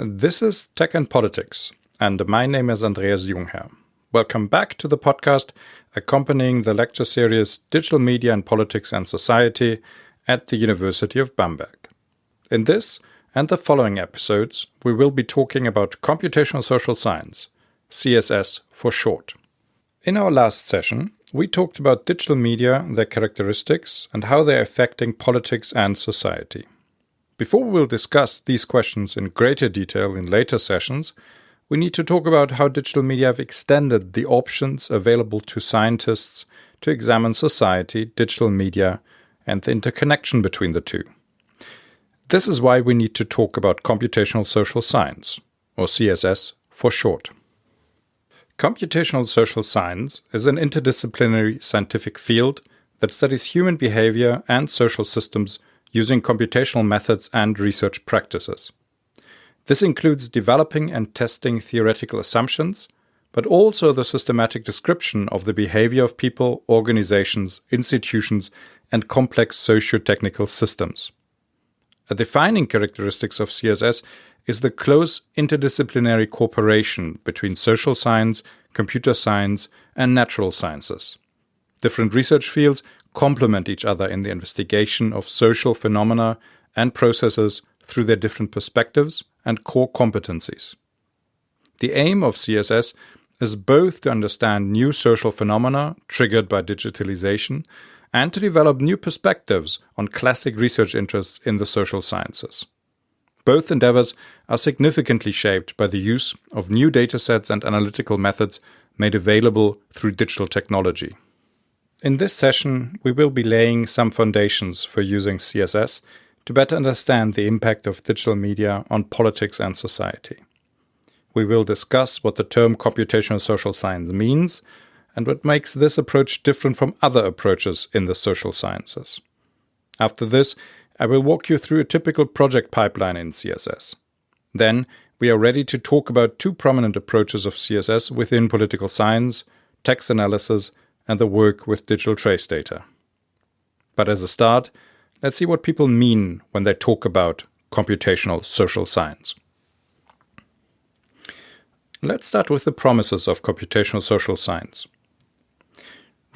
This is Tech and Politics, and my name is Andreas Jungherr. Welcome back to the podcast accompanying the lecture series Digital Media in Politics and Society at the University of Bamberg. In this and the following episodes, we will be talking about computational social science, CSS for short. In our last session, we talked about digital media, their characteristics, and how they are affecting politics and society. Before we will discuss these questions in greater detail in later sessions, we need to talk about how digital media have extended the options available to scientists to examine society, digital media, and the interconnection between the two. This is why we need to talk about computational social science, or CSS for short. Computational social science is an interdisciplinary scientific field that studies human behavior and social systems using computational methods and research practices. This includes developing and testing theoretical assumptions, but also the systematic description of the behavior of people, organizations, institutions, and complex socio-technical systems. A defining characteristic of CSS is the close interdisciplinary cooperation between social science, computer science, and natural sciences. Different research fields complement each other in the investigation of social phenomena and processes through their different perspectives and core competencies. The aim of CSS is both to understand new social phenomena triggered by digitalization and to develop new perspectives on classic research interests in the social sciences. Both endeavors are significantly shaped by the use of new datasets and analytical methods made available through digital technology. In this session, we will be laying some foundations for using CSS to better understand the impact of digital media on politics and society. We will discuss what the term computational social science means and what makes this approach different from other approaches in the social sciences. After this, I will walk you through a typical project pipeline in CSS. Then, we are ready to talk about two prominent approaches of CSS within political science, text analysis, and the work with digital trace data. But as a start, let's see what people mean when they talk about computational social science. Let's start with the promises of computational social science.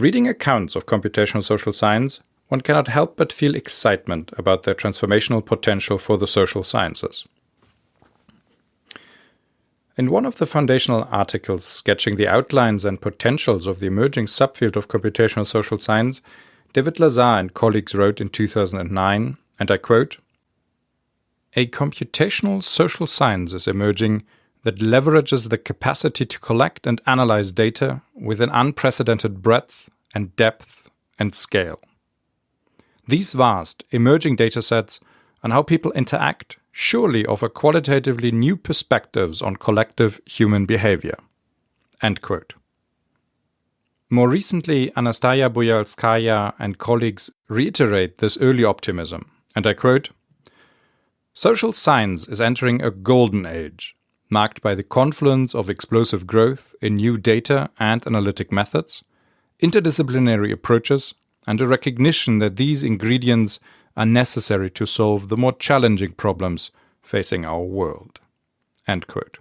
Reading accounts of computational social science, one cannot help but feel excitement about their transformational potential for the social sciences. In one of the foundational articles sketching the outlines and potentials of the emerging subfield of computational social science, David Lazar and colleagues wrote in 2009, and I quote, "A computational social science is emerging that leverages the capacity to collect and analyze data with an unprecedented breadth and depth and scale. These vast, emerging datasets and how people interact surely offer qualitatively new perspectives on collective human behavior." End quote. More recently, Anastasia Boyalskaya and colleagues reiterate this early optimism, and I quote, "Social science is entering a golden age, marked by the confluence of explosive growth in new data and analytic methods, interdisciplinary approaches, and a recognition that these ingredients are necessary to solve the more challenging problems facing our world." End quote.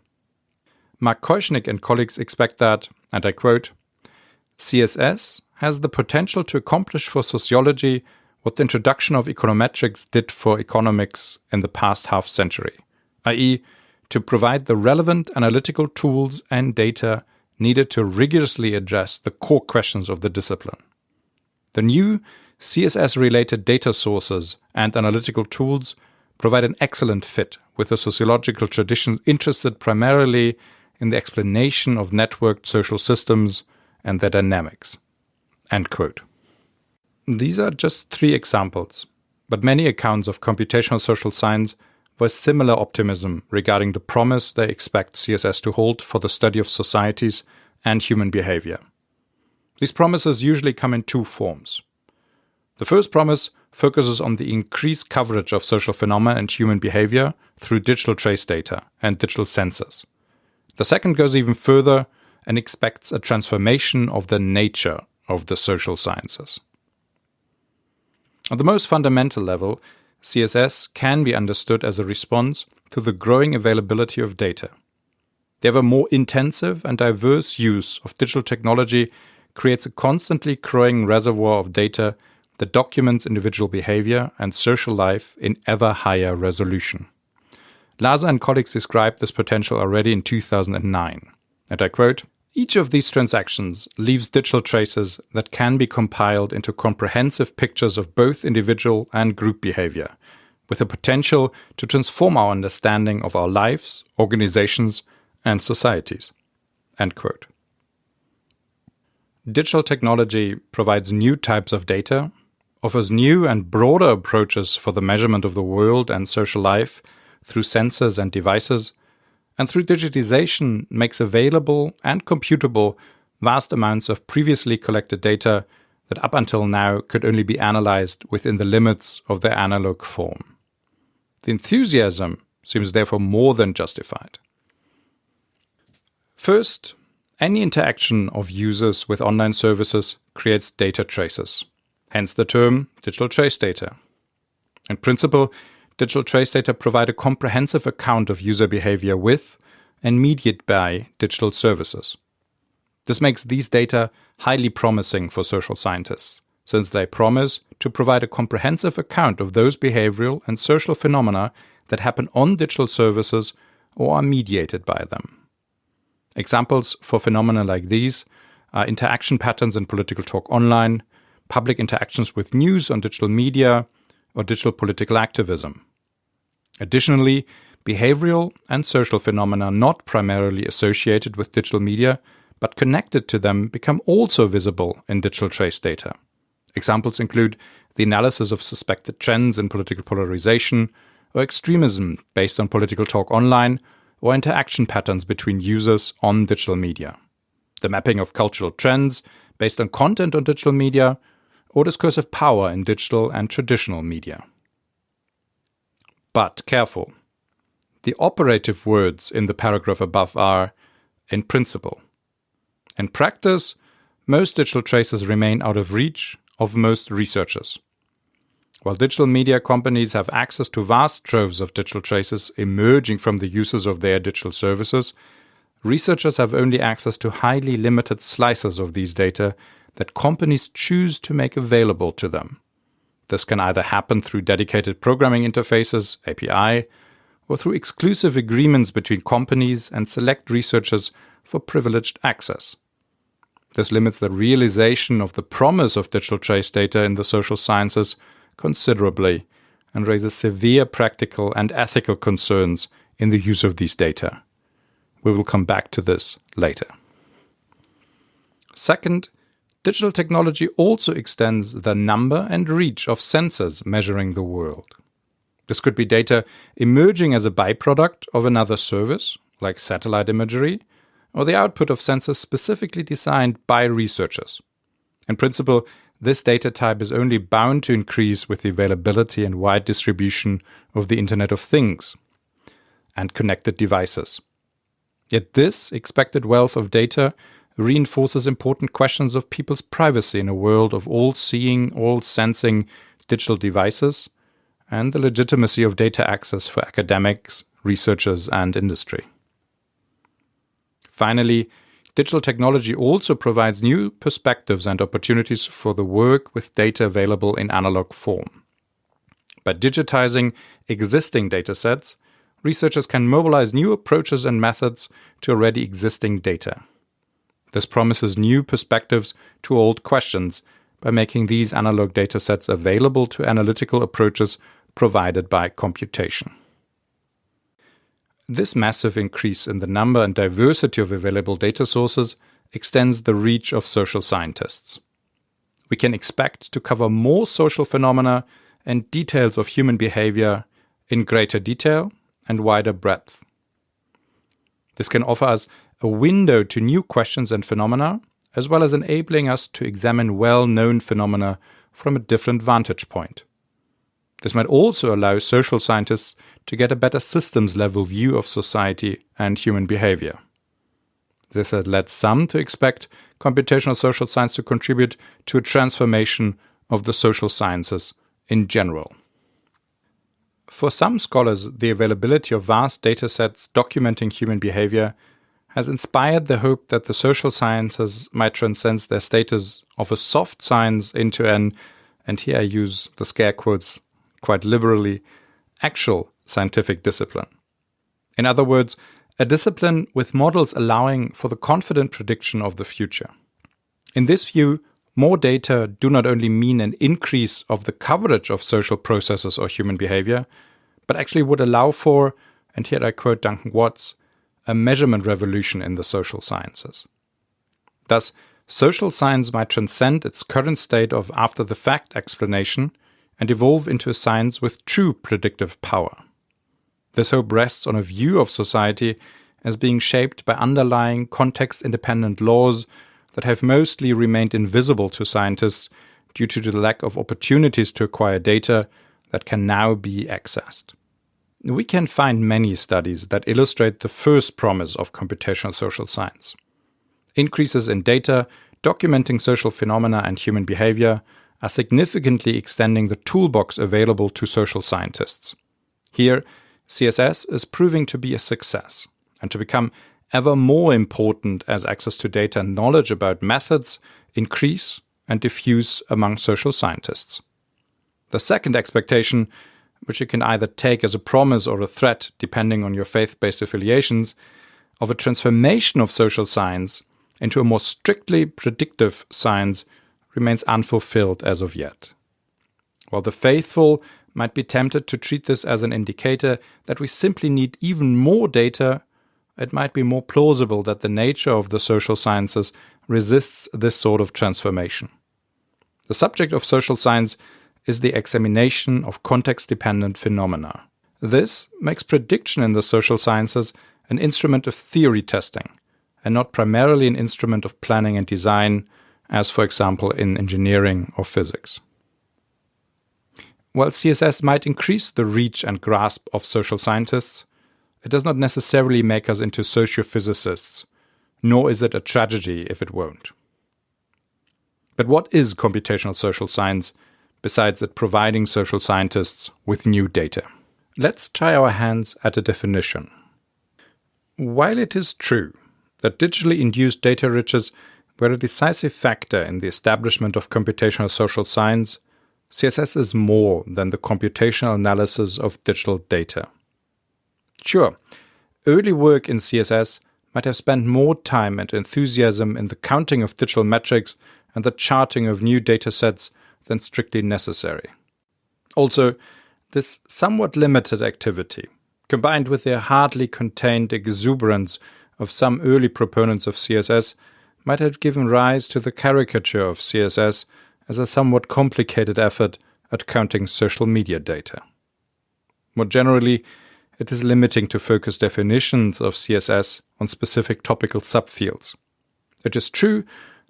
Mark Koischnik and colleagues expect that, and I quote, "CSS has the potential to accomplish for sociology what the introduction of econometrics did for economics in the past half-century, i.e., to provide the relevant analytical tools and data needed to rigorously address the core questions of the discipline. The new CSS-related data sources and analytical tools provide an excellent fit with the sociological tradition interested primarily in the explanation of networked social systems and their dynamics." End quote. These are just three examples, but many accounts of computational social science voice similar optimism regarding the promise they expect CSS to hold for the study of societies and human behavior. These promises usually come in two forms. The first promise focuses on the increased coverage of social phenomena and human behavior through digital trace data and digital sensors. The second goes even further and expects a transformation of the nature of the social sciences. On the most fundamental level, CSS can be understood as a response to the growing availability of data. The ever more intensive and diverse use of digital technology creates a constantly growing reservoir of data that documents individual behavior and social life in ever higher resolution. Laza and colleagues described this potential already in 2009. And I quote, "Each of these transactions leaves digital traces that can be compiled into comprehensive pictures of both individual and group behavior, with the potential to transform our understanding of our lives, organizations, and societies." End quote. Digital technology provides new types of data, offers new and broader approaches for the measurement of the world and social life through sensors and devices, and through digitization makes available and computable vast amounts of previously collected data that up until now could only be analyzed within the limits of their analog form. The enthusiasm seems therefore more than justified. First, any interaction of users with online services creates data traces, hence the term digital trace data. In principle, digital trace data provide a comprehensive account of user behavior with and mediated by digital services. This makes these data highly promising for social scientists, since they promise to provide a comprehensive account of those behavioral and social phenomena that happen on digital services or are mediated by them. Examples for phenomena like these are interaction patterns in political talk online, public interactions with news on digital media, or digital political activism. Additionally, behavioral and social phenomena not primarily associated with digital media but connected to them become also visible in digital trace data. Examples include the analysis of suspected trends in political polarization or extremism based on political talk online, or interaction patterns between users on digital media, the mapping of cultural trends based on content on digital media, or discursive power in digital and traditional media. But careful. The operative words in the paragraph above are "in principle." In practice, most digital traces remain out of reach of most researchers. While digital media companies have access to vast troves of digital traces emerging from the users of their digital services, researchers have only access to highly limited slices of these data that companies choose to make available to them. This can either happen through dedicated programming interfaces, API, or through exclusive agreements between companies and select researchers for privileged access. This limits the realization of the promise of digital trace data in the social sciences considerably and raises severe practical and ethical concerns in the use of these data. We will come back to this later. Second, digital technology also extends the number and reach of sensors measuring the world. This could be data emerging as a byproduct of another service, like satellite imagery, or the output of sensors specifically designed by researchers. In principle, this data type is only bound to increase with the availability and wide distribution of the Internet of Things and connected devices. Yet this expected wealth of data reinforces important questions of people's privacy in a world of all-seeing, all-sensing digital devices and the legitimacy of data access for academics, researchers, and industry. Finally, digital technology also provides new perspectives and opportunities for the work with data available in analog form. By digitizing existing datasets, researchers can mobilize new approaches and methods to already existing data. This promises new perspectives to old questions by making these analog datasets available to analytical approaches provided by computation. This massive increase in the number and diversity of available data sources extends the reach of social scientists. We can expect to cover more social phenomena and details of human behavior in greater detail and wider breadth. This can offer us a window to new questions and phenomena, as well as enabling us to examine well-known phenomena from a different vantage point. This might also allow social scientists to get a better systems-level view of society and human behavior. This has led some to expect computational social science to contribute to a transformation of the social sciences in general. For some scholars, the availability of vast datasets documenting human behavior has inspired the hope that the social sciences might transcend their status of a soft science into an, and here I use the scare quotes quite liberally, actual scientific discipline. In other words, a discipline with models allowing for the confident prediction of the future. In this view, more data do not only mean an increase of the coverage of social processes or human behavior, but actually would allow for, and here I quote Duncan Watts, a measurement revolution in the social sciences. Thus, social science might transcend its current state of after-the-fact explanation and evolve into a science with true predictive power. This hope rests on a view of society as being shaped by underlying context-independent laws that have mostly remained invisible to scientists due to the lack of opportunities to acquire data that can now be accessed. We can find many studies that illustrate the first promise of computational social science. Increases in data documenting social phenomena and human behavior are significantly extending the toolbox available to social scientists. Here, CSS is proving to be a success and to become ever more important as access to data and knowledge about methods increase and diffuse among social scientists. The second expectation, which you can either take as a promise or a threat depending on your faith-based affiliations, of a transformation of social science into a more strictly predictive science remains unfulfilled as of yet. While the faithful might be tempted to treat this as an indicator that we simply need even more data, it might be more plausible that the nature of the social sciences resists this sort of transformation. The subject of social science is the examination of context-dependent phenomena. This makes prediction in the social sciences an instrument of theory testing, and not primarily an instrument of planning and design, as for example in engineering or physics. While CSS might increase the reach and grasp of social scientists, it does not necessarily make us into sociophysicists, nor is it a tragedy if it won't. But what is computational social science, besides it providing social scientists with new data? Let's try our hands at a definition. While it is true that digitally induced data riches were a decisive factor in the establishment of computational social science, CSS is more than the computational analysis of digital data. Sure, early work in CSS might have spent more time and enthusiasm in the counting of digital metrics and the charting of new datasets than strictly necessary. Also, this somewhat limited activity, combined with the hardly contained exuberance of some early proponents of CSS, might have given rise to the caricature of CSS as a somewhat complicated effort at counting social media data. More generally, it is limiting to focus definitions of CSS on specific topical subfields. It is true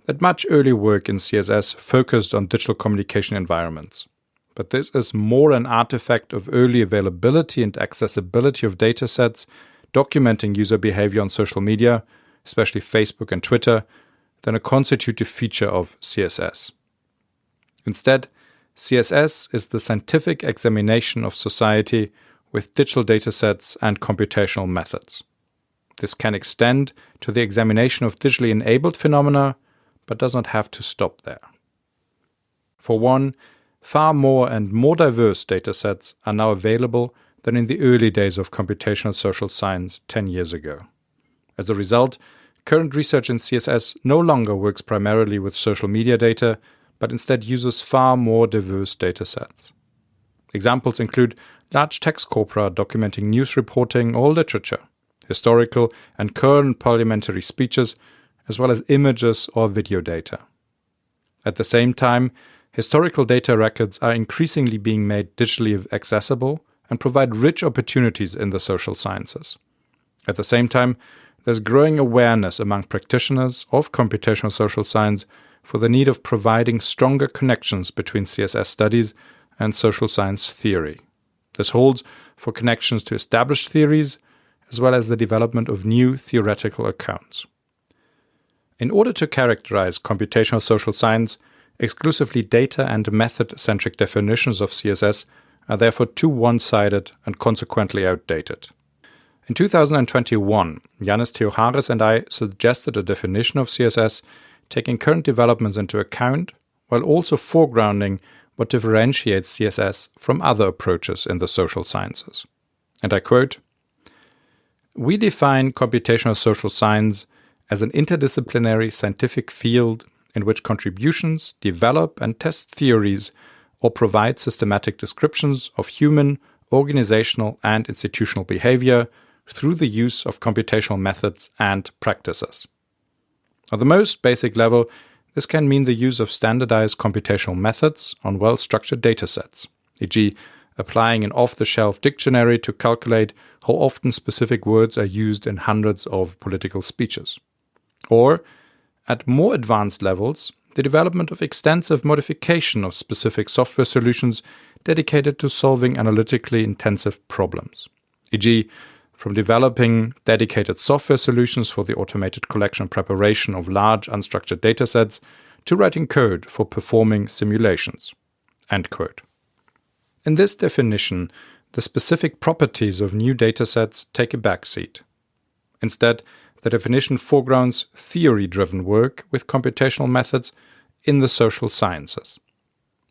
that much early work in CSS focused on digital communication environments, but this is more an artifact of early availability and accessibility of datasets documenting user behavior on social media, especially Facebook and Twitter, than a constitutive feature of CSS. Instead, CSS is the scientific examination of society with digital datasets and computational methods. This can extend to the examination of digitally enabled phenomena, but does not have to stop there. For one, far more and more diverse datasets are now available than in the early days of computational social science 10 years ago. As a result, current research in CSS no longer works primarily with social media data, but instead uses far more diverse datasets. Examples include large text corpora documenting news reporting or literature, historical and current parliamentary speeches, as well as images or video data. At the same time, historical data records are increasingly being made digitally accessible and provide rich opportunities in the social sciences. At the same time, there's growing awareness among practitioners of computational social science for the need of providing stronger connections between CSS studies and social science theory. This holds for connections to established theories, as well as the development of new theoretical accounts. In order to characterize computational social science, exclusively data and method-centric definitions of CSS are therefore too one-sided and consequently outdated. In 2021, Yannis Theocharis and I suggested a definition of CSS taking current developments into account while also foregrounding what differentiates CSS from other approaches in the social sciences. And I quote, "We define computational social science as an interdisciplinary scientific field in which contributions develop and test theories or provide systematic descriptions of human, organizational, and institutional behavior through the use of computational methods and practices." On the most basic level, this can mean the use of standardized computational methods on well-structured datasets, e.g., applying an off-the-shelf dictionary to calculate how often specific words are used in hundreds of political speeches. Or, at more advanced levels, the development of extensive modification of specific software solutions dedicated to solving analytically intensive problems, e.g., from developing dedicated software solutions for the automated collection and preparation of large unstructured datasets to writing code for performing simulations. End quote. In this definition, the specific properties of new datasets take a backseat. Instead, the definition foregrounds theory-driven work with computational methods in the social sciences.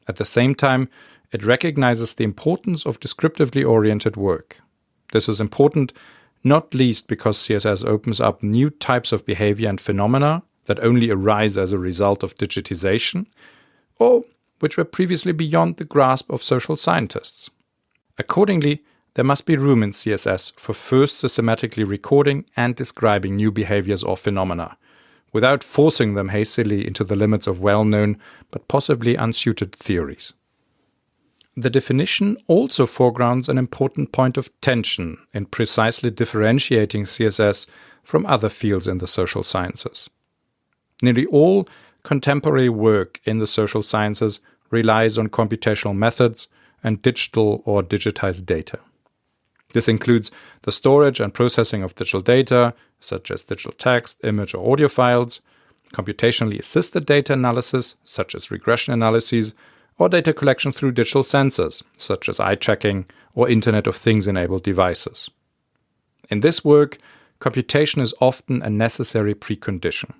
At the same time, it recognizes the importance of descriptively oriented work. This is important not least because CSS opens up new types of behavior and phenomena that only arise as a result of digitization, or which were previously beyond the grasp of social scientists. Accordingly, there must be room in CSS for first systematically recording and describing new behaviors or phenomena, without forcing them hastily into the limits of well-known but possibly unsuited theories. The definition also foregrounds an important point of tension in precisely differentiating CSS from other fields in the social sciences. Nearly all contemporary work in the social sciences relies on computational methods and digital or digitized data. This includes the storage and processing of digital data, such as digital text, image, or audio files, computationally assisted data analysis, such as regression analyses, or data collection through digital sensors, such as eye tracking or Internet of Things-enabled devices. In this work, computation is often a necessary precondition.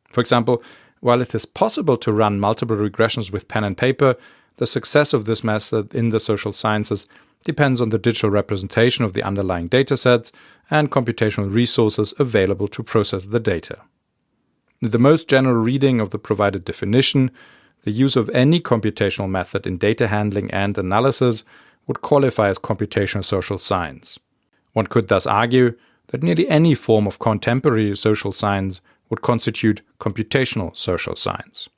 For example, while it is possible to run multiple regressions with pen and paper, the success of this method in the social sciences depends on the digital representation of the underlying datasets and computational resources available to process the data. In the most general reading of the provided definition, the use of any computational method in data handling and analysis would qualify as computational social science. One could thus argue that nearly any form of contemporary social science would constitute computational social science.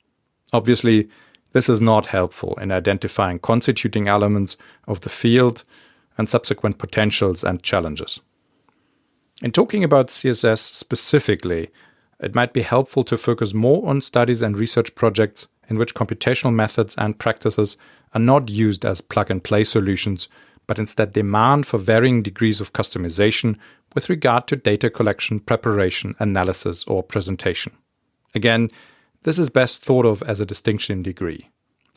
Obviously, this is not helpful in identifying constituting elements of the field and subsequent potentials and challenges. In talking about CSS specifically, it might be helpful to focus more on studies and research projects in which computational methods and practices are not used as plug-and-play solutions, but instead demand for varying degrees of customization with regard to data collection, preparation, analysis, or presentation. Again, this is best thought of as a distinction in degree.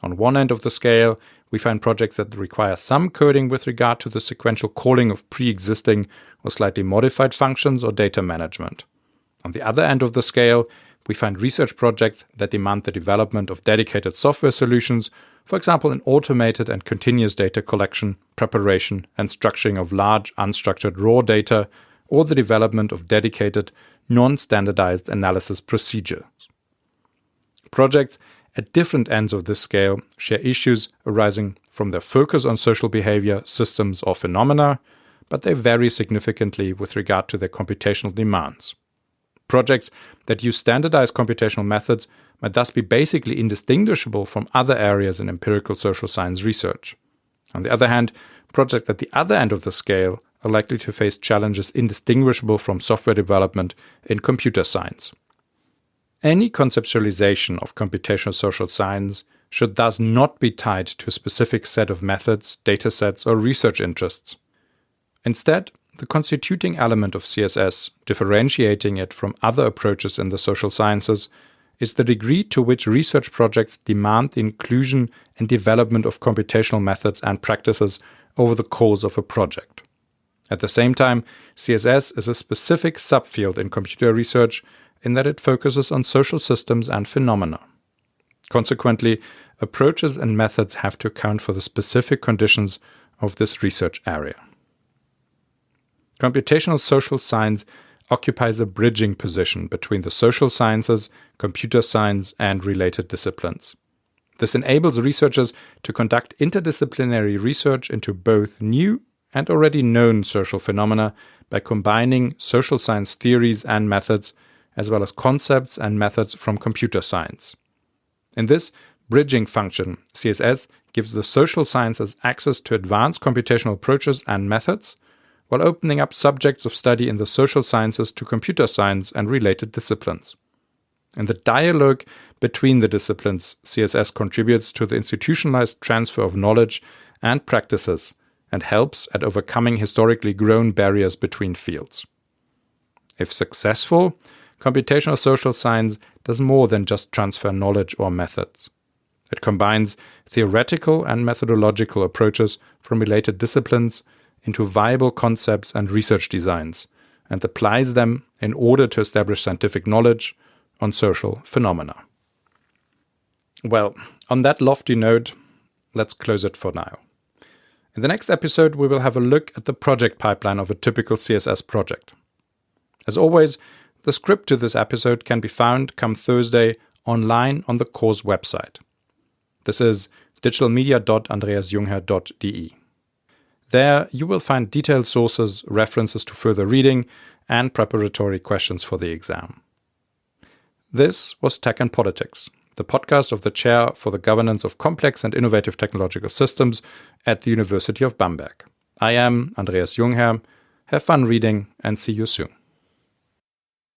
On one end of the scale, we find projects that require some coding with regard to the sequential calling of pre-existing or slightly modified functions or data management. On the other end of the scale, we find research projects that demand the development of dedicated software solutions, for example in automated and continuous data collection, preparation, and structuring of large unstructured raw data, or the development of dedicated, non-standardized analysis procedures. Projects at different ends of this scale share issues arising from their focus on social behavior, systems, or phenomena, but they vary significantly with regard to their computational demands. Projects that use standardized computational methods might thus be basically indistinguishable from other areas in empirical social science research. On the other hand, projects at the other end of the scale are likely to face challenges indistinguishable from software development in computer science. Any conceptualization of computational social science should thus not be tied to a specific set of methods, datasets, or research interests. Instead, the constituting element of CSS, differentiating it from other approaches in the social sciences, is the degree to which research projects demand the inclusion and development of computational methods and practices over the course of a project. At the same time, CSS is a specific subfield in computer research in that it focuses on social systems and phenomena. Consequently, approaches and methods have to account for the specific conditions of this research area. Computational social science occupies a bridging position between the social sciences, computer science, and related disciplines. This enables researchers to conduct interdisciplinary research into both new and already known social phenomena by combining social science theories and methods, as well as concepts and methods from computer science. In this bridging function, CSS gives the social sciences access to advanced computational approaches and methods, while opening up subjects of study in the social sciences to computer science and related disciplines. In the dialogue between the disciplines, CSS contributes to the institutionalized transfer of knowledge and practices and helps at overcoming historically grown barriers between fields. If successful, computational social science does more than just transfer knowledge or methods. It combines theoretical and methodological approaches from related disciplines into viable concepts and research designs, and applies them in order to establish scientific knowledge on social phenomena. Well, on that lofty note, let's close it for now. In the next episode, we will have a look at the project pipeline of a typical CSS project. As always, the script to this episode can be found come Thursday online on the course website. This is digitalmedia.andreasjungherr.de. There, you will find detailed sources, references to further reading, and preparatory questions for the exam. This was Tech and Politics, the podcast of the Chair for the Governance of Complex and Innovative Technological Systems at the University of Bamberg. I am Andreas Jungherr. Have fun reading and see you soon.